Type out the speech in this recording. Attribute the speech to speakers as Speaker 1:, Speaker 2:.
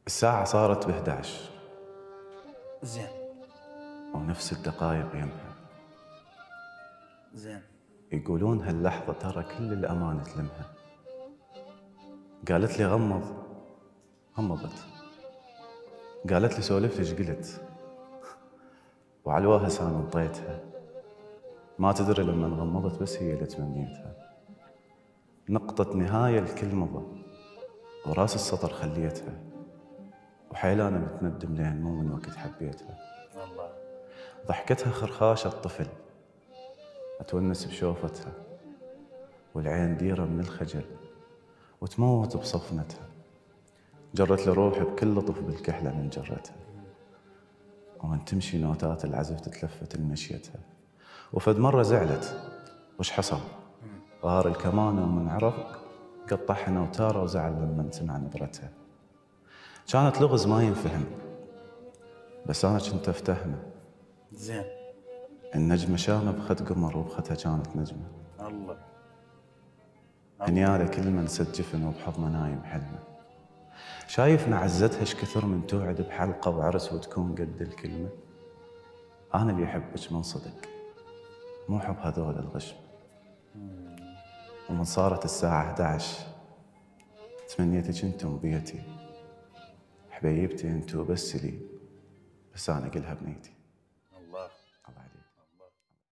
Speaker 1: الساعة صارت ب11.
Speaker 2: زين.
Speaker 1: ونفس الدقايق يمها.
Speaker 2: زين.
Speaker 1: يقولون هاللحظة ترى كل الأمان تلمها. قالت لي غمض، غمضت. قالت لي سولف ايش قلت، وعلى الوهس انا انطيتها. ما تدري لما غمضت بس هي اللي تمنيتها. نقطة نهاية لكل مضى، وراس السطر خليتها. وحيل انا متندم لين مو من وقت حبيتها.
Speaker 2: الله.
Speaker 1: ضحكتها خرخاشة الطفل، اتونس بشوفتها. والعين ديرة من الخجل، وتموت بصفنتها. جرت لي روحي بكل لطف بالكحلة من جرتها. ومن تمشي نوتات العزف تتلفت لمشيتها. وفد مرة زعلت، وش حصل؟ غار الكمان ومن عرق قطعها وتارة وزعل لما سمع نبرتها. كانت لغز ما ينفهم، بس أنا كنت أفتهمه.
Speaker 2: زين.
Speaker 1: النجمة شامة بخد قمر وبختها كانت نجمة.
Speaker 2: الله.
Speaker 1: هنيالة كل من سد جفن وبحضنه نايم حلمه. شايف معزتها ايش كثر من توعد بحلقة وعرس وتكون قد الكلمة. أنا اللي أحبك من صدق، مو حب هذول الغشم. ومن صارت الساعة 11 تمنيتك انتم بيتي. حبيبتي انتو بس لي، بس أنا قلها بنيتي.